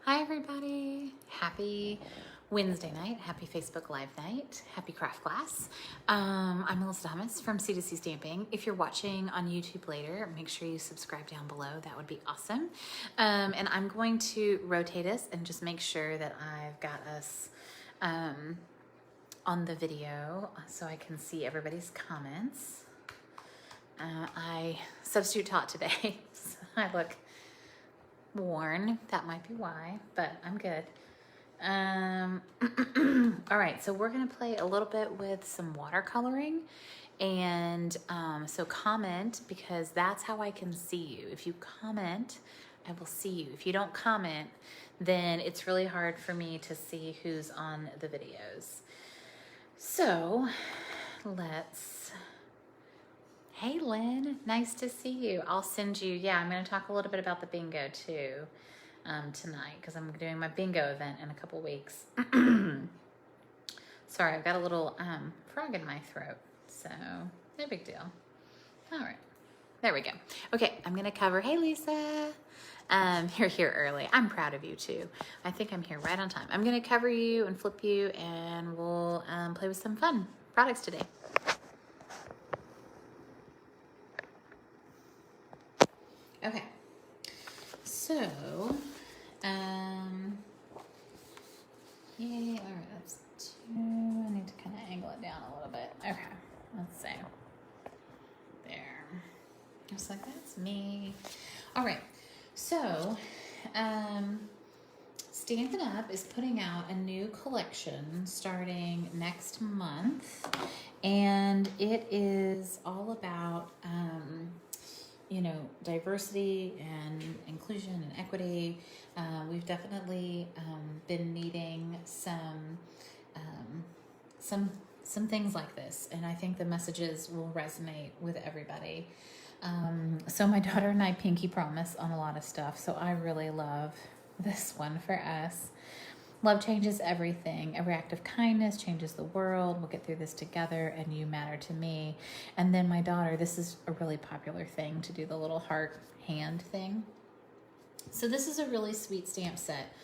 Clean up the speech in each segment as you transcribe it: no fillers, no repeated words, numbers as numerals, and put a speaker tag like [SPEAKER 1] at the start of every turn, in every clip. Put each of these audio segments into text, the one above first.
[SPEAKER 1] Hi everybody, happy Wednesday night, happy Facebook Live night, happy craft class. I'm Melissa Thomas from C2C Stamping. If you're watching on YouTube later, make sure you subscribe down below, that would be awesome. And I'm going to rotate us and just make sure that I've got us on the video so I can see everybody's comments. I substitute taught today, so I look worn. That might be why, but I'm good. All right, so we're gonna play a little bit with some watercoloring, and so comment, because that's how I can see you. If you comment, I will see you. If you don't comment, then it's really hard for me to see who's on the videos. So let's, hey Lynn, nice to see you. I'll send you, yeah, I'm gonna talk a little bit about the bingo too tonight, because I'm doing my bingo event in a couple weeks. Sorry, I've got a little frog in my throat, so no big deal. All right, there we go. Okay, I'm gonna cover, hey Lisa, you're here early. I'm proud of you too. I think I'm here right on time. I'm gonna cover you and flip you, and we'll play with some fun products today. Okay, so, yeah, all right, that's two. I need to kind of angle it down a little bit. Okay, let's see. There. Just like that's me. All right, so, Stampin' Up is putting out a new collection starting next month, and it is all about, you know, diversity and inclusion and equity. We've definitely been needing some things like this, and I think the messages will resonate with everybody. So my daughter and I pinky promise on a lot of stuff, so I really love this one for us. Love changes everything. Every act of kindness changes the world. We'll get through this together, and you matter to me. And then my daughter, this is a really popular thing to do, the little heart hand thing. So this is a really sweet stamp set.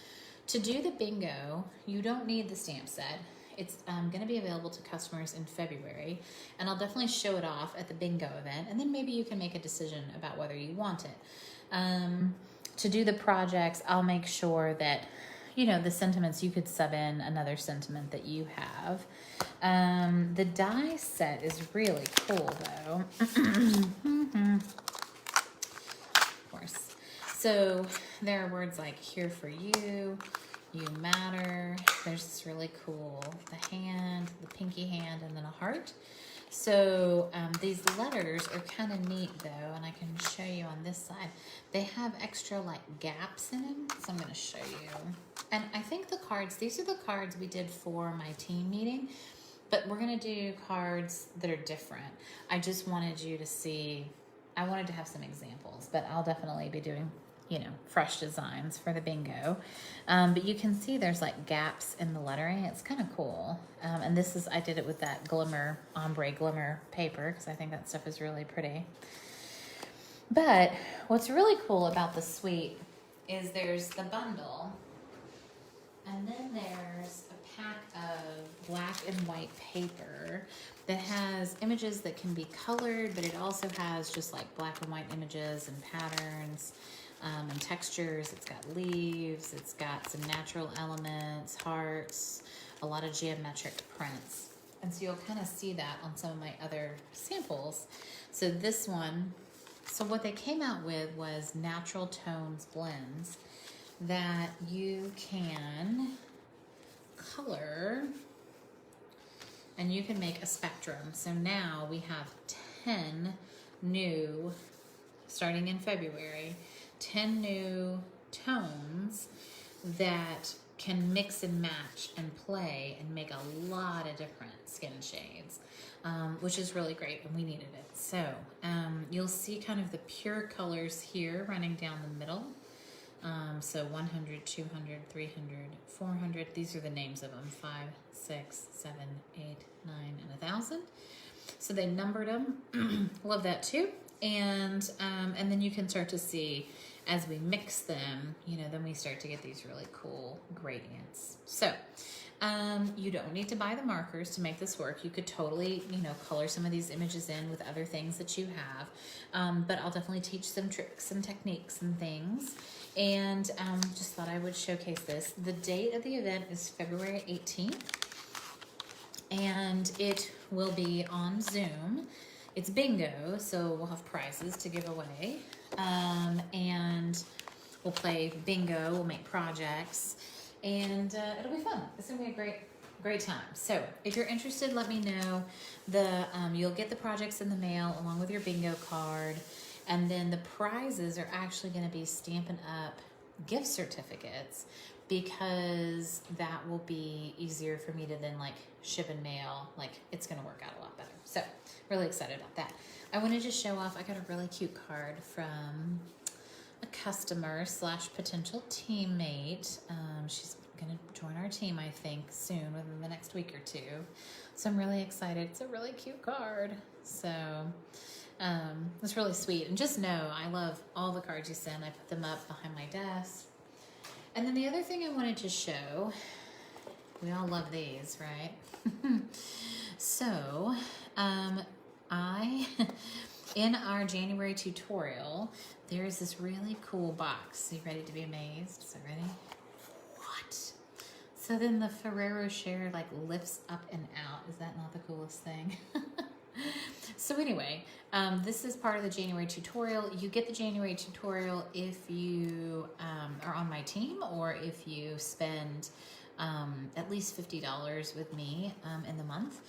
[SPEAKER 1] To do the bingo, you don't need the stamp set. It's going to be available to customers in February, and I'll definitely show it off at the bingo event, and then maybe you can make a decision about whether you want it. To do the projects, I'll make sure that, you know, the sentiments, you could sub in another sentiment that you have. The die set is really cool though. Of course. So there are words like here for you, you matter. There's this really cool, the hand, the pinky hand, and then a heart. So these letters are kind of neat though, and I can show you on this side. They have extra like gaps in them, so I'm going to show you. And I think the cards, these are the cards we did for my team meeting, but we're going to do cards that are different. I just wanted you to see, I wanted to have some examples, but I'll definitely be doing, you know, fresh designs for the bingo. But you can see there's like gaps in the lettering. It's kind of cool. And this is, I did it with that glimmer, ombre glimmer paper, because I think that stuff is really pretty. But what's really cool about the suite is there's the bundle, and then there's a pack of black and white paper that has images that can be colored, but it also has just like black and white images and patterns and textures. It's got leaves, it's got some natural elements, hearts, a lot of geometric prints. And so you'll kind of see that on some of my other samples. So this one, so what they came out with was natural tones blends that you can color, and you can make a spectrum. So now we have 10 new, starting in February, 10 new tones that can mix and match and play and make a lot of different skin shades, which is really great, and we needed it. So you'll see kind of the pure colors here running down the middle. So 100, 200, 300, 400, these are the names of them, 5, 6, 7, 8, 9, and 1,000. So they numbered them. Love that too. And then you can start to see as we mix them, you know, then we start to get these really cool gradients. So you don't need to buy the markers to make this work. You could totally, you know, color some of these images in with other things that you have. But I'll definitely teach some tricks and techniques and things. And just thought I would showcase this. The date of the event is February 18th. And it will be on Zoom. It's bingo, so we'll have prizes to give away. And we'll play bingo, we'll make projects, and it'll be fun. It's gonna be a great time. So if you're interested, let me know. You'll get the projects in the mail along with your bingo card, and then the prizes are actually gonna be Stampin' Up gift certificates, because that will be easier for me to then like ship and mail. Like, it's gonna work out a lot better. So really excited about that. I wanted to show off, I got a really cute card from a customer / potential teammate. She's gonna join our team, I think, soon, within the next week or two. So I'm really excited. It's a really cute card. So it's really sweet. And just know, I love all the cards you send. I put them up behind my desk. And then the other thing I wanted to show, we all love these, right? So, in our January tutorial, there's this really cool box. Are you ready to be amazed? So ready? What? So then the Ferrero share like lifts up and out. Is that not the coolest thing? So anyway, this is part of the January tutorial. You get the January tutorial if you are on my team, or if you spend at least $50 with me in the month.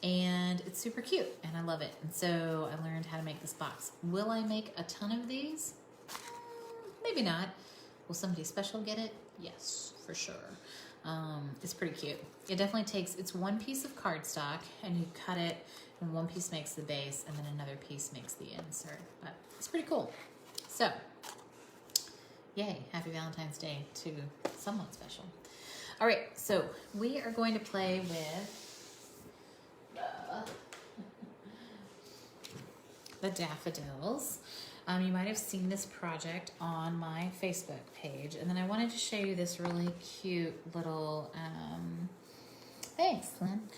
[SPEAKER 1] And it's super cute and I love it. And so I learned how to make this box. Will I make a ton of these? Maybe not. Will somebody special get it? Yes, for sure. It's pretty cute. It definitely takes, it's one piece of cardstock and you cut it, and one piece makes the base and then another piece makes the insert. But it's pretty cool. So, yay, happy Valentine's Day to someone special. All right, so we are going to play with the daffodils. You might have seen this project on my Facebook page, and then I wanted to show you this really cute little, thanks, Lynn,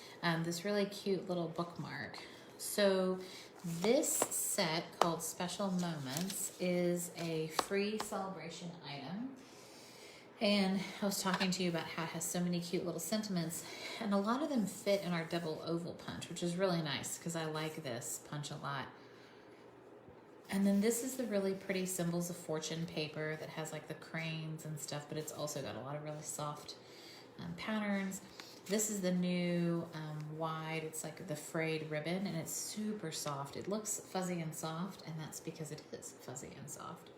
[SPEAKER 1] this really cute little bookmark. So this set called Special Moments is a free celebration item. And I was talking to you about how it has so many cute little sentiments, and a lot of them fit in our double oval punch, which is really nice because I like this punch a lot. And then this is the really pretty Symbols of Fortune paper that has like the cranes and stuff, but it's also got a lot of really soft patterns. This is the new wide, it's like the frayed ribbon, and it's super soft. It looks fuzzy and soft, and that's because it is fuzzy and soft.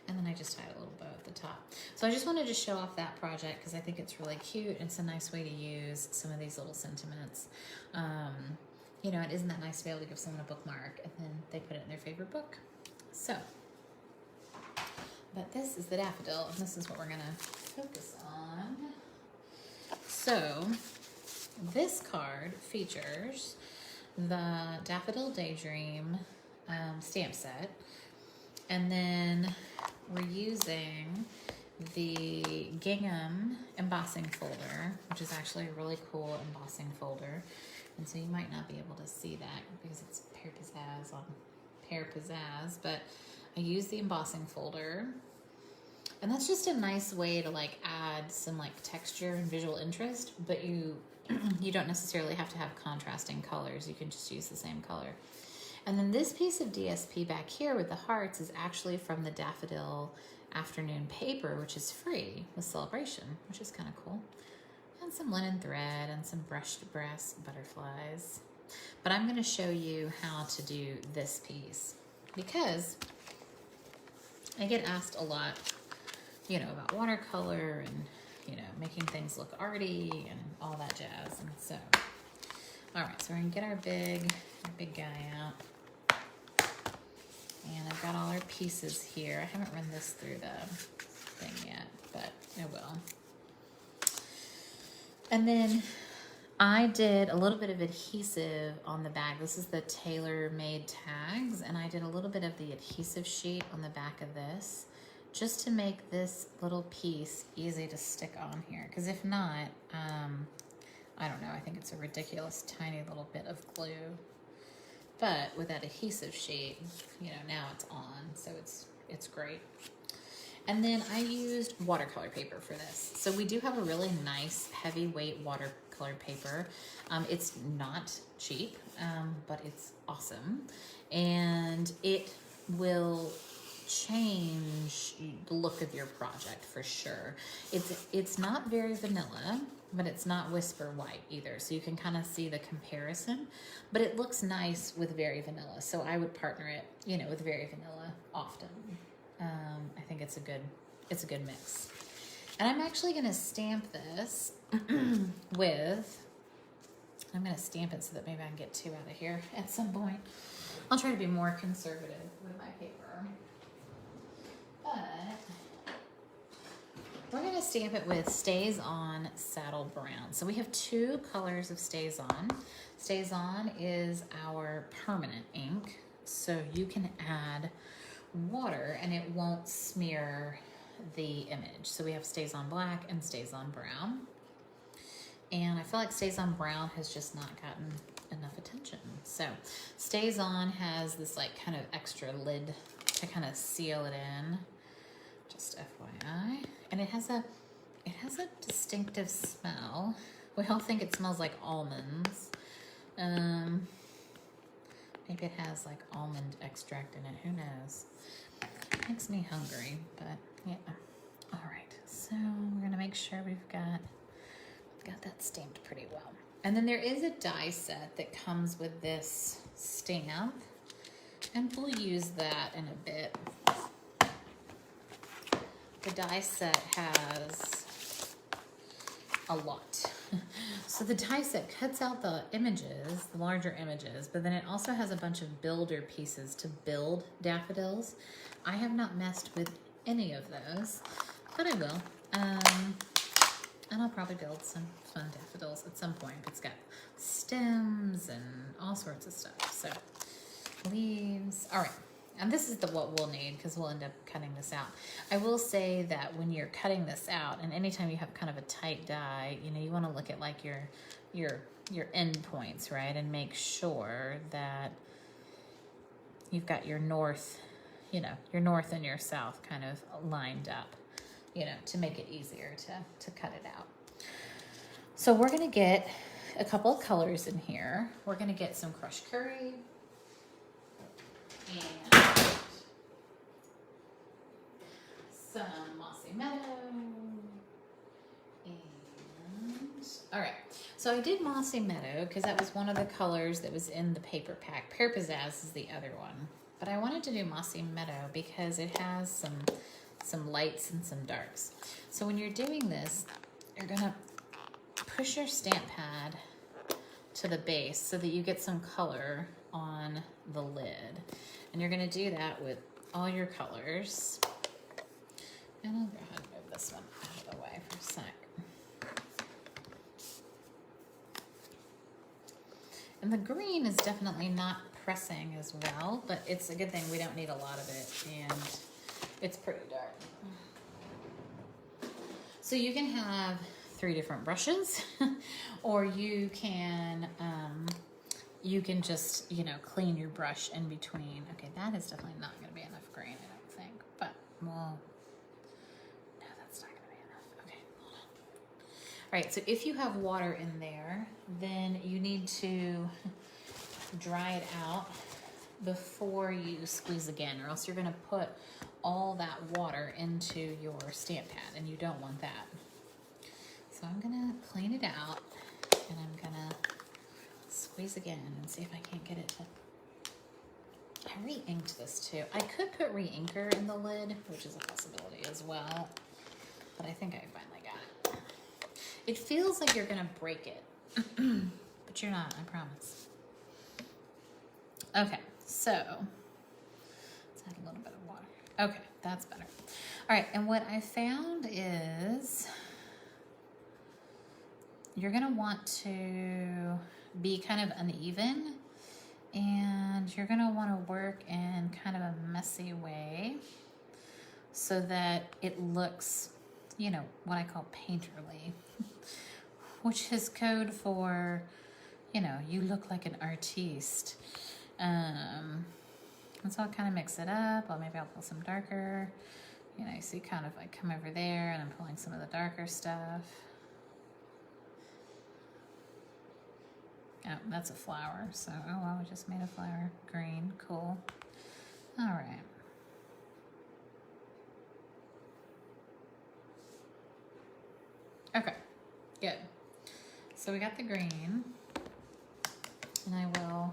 [SPEAKER 1] And then I just tied a little bow at the top. So I just wanted to show off that project because I think it's really cute. It's a nice way to use some of these little sentiments. You know, isn't that nice to be able to give someone a bookmark and then they put it in their favorite book? So, but this is the daffodil, and this is what we're gonna focus on. So, this card features the Daffodil Daydream stamp set, and then we're using the gingham embossing folder, which is actually a really cool embossing folder. And so you might not be able to see that because it's Pear Pizzazz on Pear Pizzazz, but I use the embossing folder. And that's just a nice way to like add some like texture and visual interest, but you don't necessarily have to have contrasting colors. You can just use the same color. And then this piece of DSP back here with the hearts is actually from the Daffodil Afternoon paper, which is free with Sale-a-bration, which is kind of cool. And some linen thread and some brushed brass butterflies. But I'm going to show you how to do this piece because I get asked a lot, you know, about watercolor and, you know, making things look arty and all that jazz. And so, all right, so we're going to get our big guy out. And I've got all our pieces here. I haven't run this through the thing yet, but I will. And then I did a little bit of adhesive on the back. This is the tailor-made tags, and I did a little bit of the adhesive sheet on the back of this just to make this little piece easy to stick on here. Because if not, I don't know, I think it's a ridiculous tiny little bit of glue. But with that adhesive sheet, you know, now it's on, so it's great. And then I used watercolor paper for this. So we do have a really nice heavyweight watercolor paper. It's not cheap, but it's awesome. And it will change the look of your project for sure. It's not very vanilla, but it's not whisper white either. So you can kind of see the comparison, but it looks nice with very vanilla. So I would partner it, you know, with very vanilla often. I think it's a good mix. And I'm actually gonna stamp this with, I'm gonna stamp it so that maybe I can get 2 out of here at some point. I'll try to be more conservative with my paper. But we're gonna stamp it with Stays On Saddle Brown. So we have 2 colors of Stays On. Stays On is our permanent ink. So you can add water and it won't smear the image. So we have Stays On Black and Stays On Brown. And I feel like Stays On Brown has just not gotten enough attention. So Stays On has this like kind of extra lid to kind of seal it in. Just FYI. And it has a distinctive smell. We all think it smells like almonds. Maybe it has like almond extract in it, who knows? Makes me hungry, but yeah. All right, so we're gonna make sure we've got that stamped pretty well. And then there is a die set that comes with this stamp, and we'll use that in a bit. The die set has a lot. So the die set cuts out the images, the larger images, but then it also has a bunch of builder pieces to build daffodils. I have not messed with any of those, but I will. And I'll probably build some fun daffodils at some point. It's got stems and all sorts of stuff. So leaves. All right. And this is what we'll need because we'll end up cutting this out. I will say that when you're cutting this out, and anytime you have kind of a tight die, you know, you want to look at like your end points, right? And make sure that you've got your north, you know, your north and your south kind of lined up, you know, to make it easier to cut it out. So we're going to get a couple of colors in here. We're going to get some crushed curry and some mossy meadow. And all right, so I did mossy meadow because that was one of the colors that was in the paper pack. Pear Pizzazz is the other one, but I wanted to do mossy meadow because it has some lights and some darks. So when you're doing this, you're gonna push your stamp pad to the base so that you get some color on the lid. And you're gonna do that with all your colors. And I'll go ahead and move this one out of the way for a sec. And the green is definitely not pressing as well, but it's a good thing we don't need a lot of it, and it's pretty dark. So you can have 3 different brushes, or you can just, you know, clean your brush in between. Okay, that is definitely not going to be enough green, I don't think, but well, no, that's not going to be enough. Okay, hold on. All right, so if you have water in there, then you need to dry it out before you squeeze again, or else you're going to put all that water into your stamp pad, and you don't want that. So I'm gonna clean it out, and I'm gonna squeeze again and see if I can't get it to... I re-inked this too. I could put re-inker in the lid, which is a possibility as well, but I think I finally got it. It feels like you're gonna break it, but you're not, I promise. Okay, so let's add a little bit of water. Okay, that's better. All right, and what I found is you're gonna want to be kind of uneven, and you're gonna wanna work in kind of a messy way so that it looks, you know, what I call painterly, which is code for, you know, you look like an artiste. And so I'll kind of mix it up. Or maybe I'll pull some darker. You know, you see kind of like come over there and I'm pulling some of the darker stuff. Oh, that's a flower. So, oh well, we just made a flower. Green, cool. All right. Okay, good. So we got the green, and I will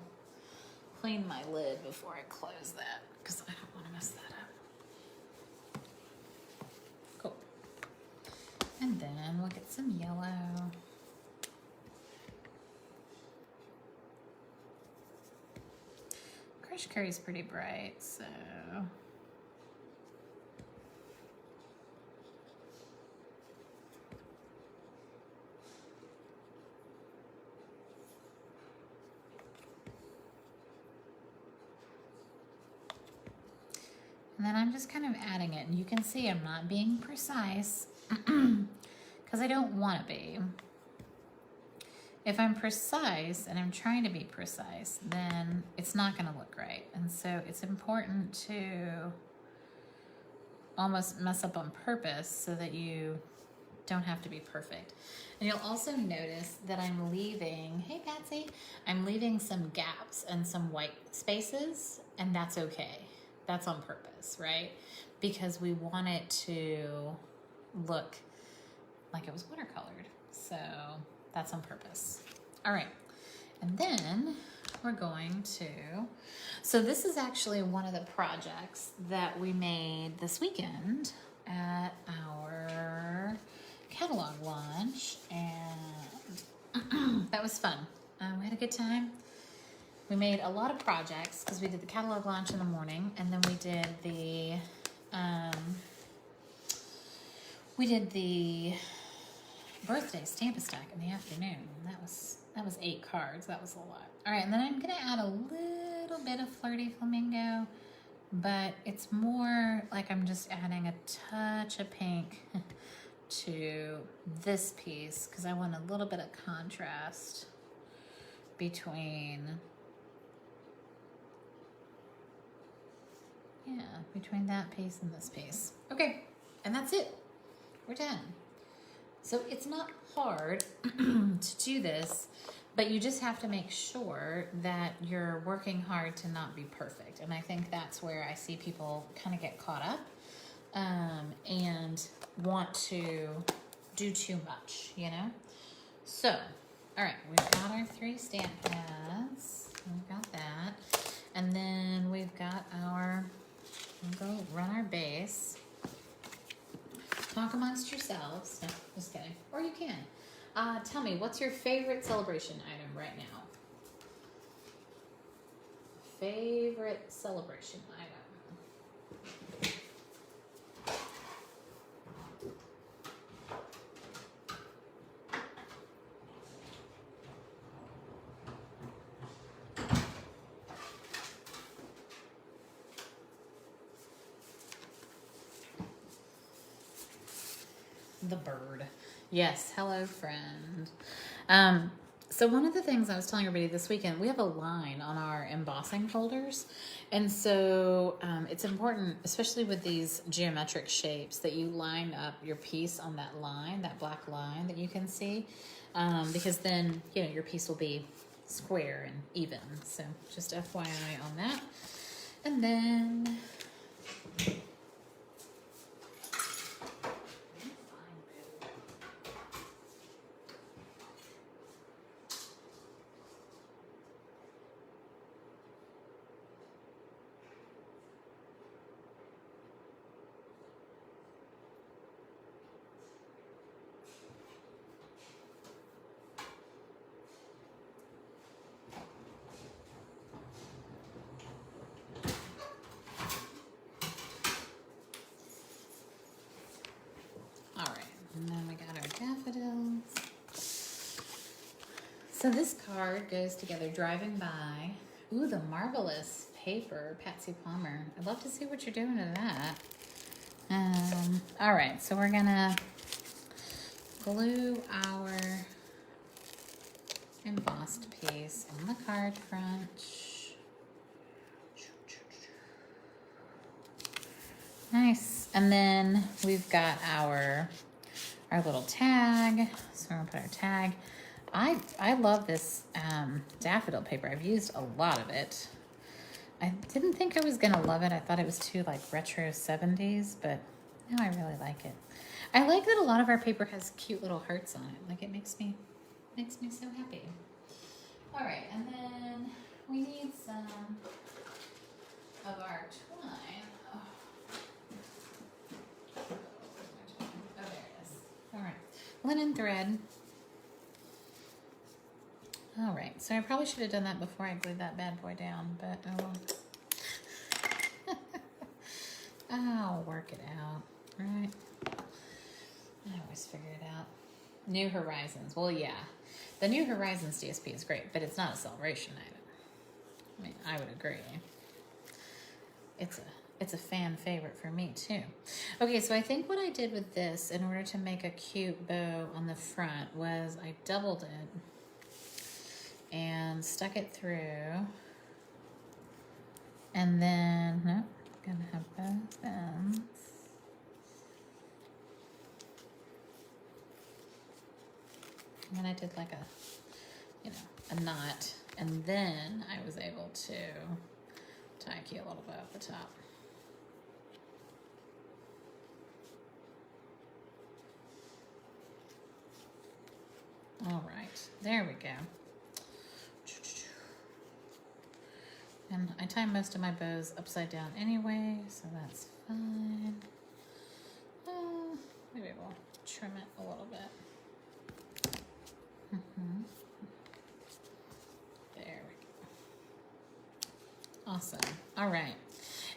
[SPEAKER 1] clean my lid before I close that because I don't want to mess that up. Cool. And then we'll get some yellow. Crush curry is pretty bright, so. And then I'm just kind of adding it, and you can see I'm not being precise because I don't want to be. If I'm precise and I'm trying to be precise, then it's not going to look right. And so it's important to almost mess up on purpose so that you don't have to be perfect. And you'll also notice that I'm leaving, hey Patsy, I'm leaving some gaps and some white spaces, and that's okay. That's on purpose, right? Because we want it to look like it was watercolored. So that's on purpose. All right, and then we're going to, so this is actually one of the projects that we made this weekend at our catalog launch, and that was fun. We had a good time. We made a lot of projects because we did the catalog launch in the morning, and then we did the birthday Stamp-a-Stack in the afternoon. That was 8 cards. That was a lot. All right, and then I'm gonna add a little bit of Flirty Flamingo, but it's more like I'm just adding a touch of pink to this piece because I want a little bit of contrast between that piece and this piece. Okay, and that's it. We're done. So it's not hard to do this, but you just have to make sure that you're working hard to not be perfect. And I think that's where I see people kind of get caught up and want to do too much, you know? So, all right, we've got our 3 stamp pads. We've got that. And then we've got our, we'll go run our base. Talk amongst yourselves. No, just kidding. Or you can. Tell me, what's your favorite celebration item right now? Favorite celebration item? The bird. Yes, hello friend. So one of the things I was telling everybody this weekend, we have a line on our embossing folders. And so it's important, especially with these geometric shapes, that you line up your piece on that line, that black line that you can see, because then, you know, your piece will be square and even. So just FYI on that. And then and then we got our daffodils. So this card goes together driving by. Ooh, the marvelous paper, Patsy Palmer. I'd love to see what you're doing to that. All right, so we're gonna glue our embossed piece on the card front. Nice. And then we've got our little tag. So we're gonna put our tag. I love this daffodil paper. I've used a lot of it. I didn't think I was gonna love it. I thought it was too like retro 70s, but now I really like it. I like that a lot of our paper has cute little hearts on it. Like it makes me so happy. All right, and then we need some of our twine. Oh, there it is. All right, linen thread. All right, so I probably should have done that before I glued that bad boy down, but I'll work it out, right? I always figure it out. New Horizons. Well, yeah, the New Horizons DSP is great, but it's not a Sale-a-bration item. I mean, I would agree. It's a fan favorite for me too. Okay, so I think what I did with this in order to make a cute bow on the front was I doubled it and stuck it through, and then gonna have both ends. And then I did like a knot, and then I was able to tie a cute little bow at the top. All right, there we go. And I tie most of my bows upside down anyway, so that's fine. Maybe we'll trim it a little bit. There we go. Awesome. All right.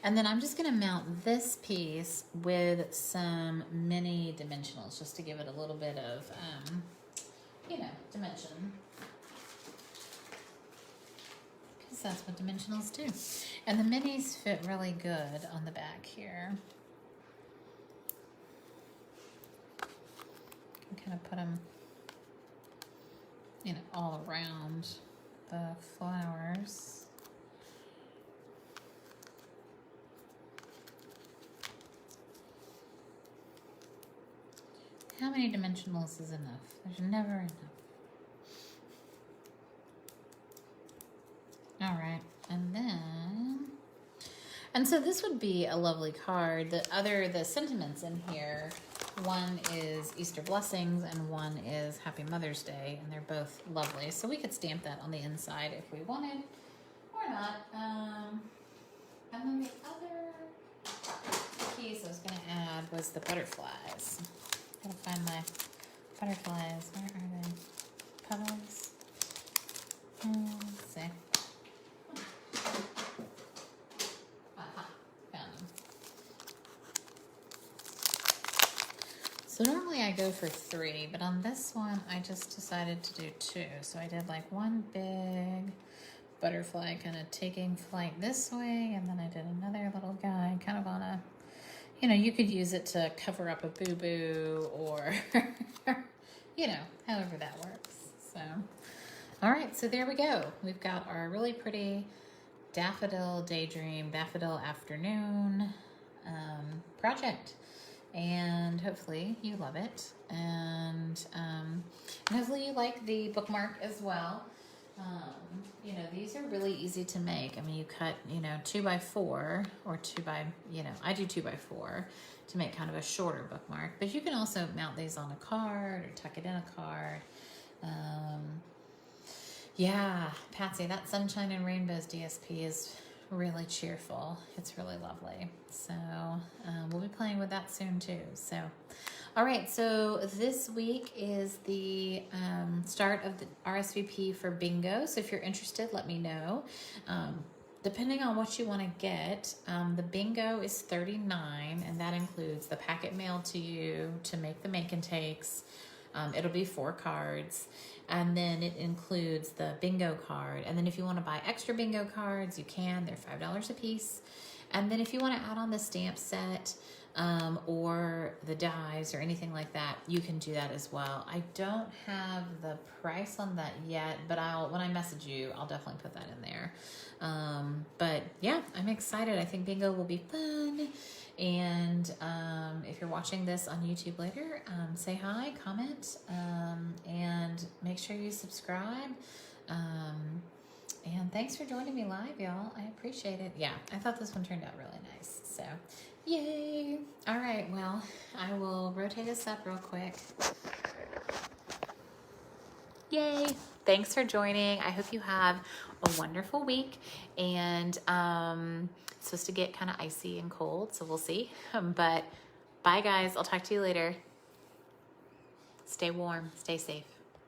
[SPEAKER 1] And then I'm just going to mount this piece with some mini dimensionals just to give it a little bit of, dimension. That's what dimensionals do. And the minis fit really good on the back here. You can kind of put them, all around the flowers. How many dimensionals is enough? There's never enough. All right, and so this would be a lovely card. The sentiments in here, one is Easter Blessings and one is Happy Mother's Day, and they're both lovely. So we could stamp that on the inside if we wanted, or not. And then the other piece I was gonna add was the butterflies. Gotta find my butterflies. Where are they? Petals. Let's see. So normally I go for 3, but on this one I just decided to do 2. So I did like one big butterfly kind of taking flight this way, and then I did another little guy kind of on a, you could use it to cover up a boo-boo or, however that works. So, all right, so there we go. We've got our really pretty Daffodil Daydream, Daffodil Afternoon project. And hopefully you love it, and hopefully you like the bookmark as well. These are really easy to make. I mean, you cut 2x4 or 2x, I do 2x4 to make kind of a shorter bookmark, but you can also mount these on a card or tuck it in a card. Yeah, Patsy, that Sunshine and Rainbows DSP is really cheerful. It's really lovely. So we'll be playing with that soon too. So, all right. So this week is the start of the RSVP for bingo. So if you're interested, let me know. Depending on what you want to get, the bingo is $39, and that includes the packet mailed to you to make the make and takes, It'll be 4 cards. And then it includes the bingo card. And then if you want to buy extra bingo cards, you can. They're $5 a piece. And then if you want to add on the stamp set or the dies or anything like that, you can do that as well. I don't have the price on that yet, but when I message you, I'll definitely put that in there. But yeah, I'm excited. I think bingo will be fun. And if you're watching this on YouTube later, say hi, comment, and make sure you subscribe. And thanks for joining me live, y'all. I appreciate it. Yeah, I thought this one turned out really nice. So, yay. All right, well, I will rotate this up real quick. Yay. Thanks for joining. I hope you have a wonderful week. And it's supposed to get kind of icy and cold, so we'll see. But bye, guys. I'll talk to you later. Stay warm. Stay safe.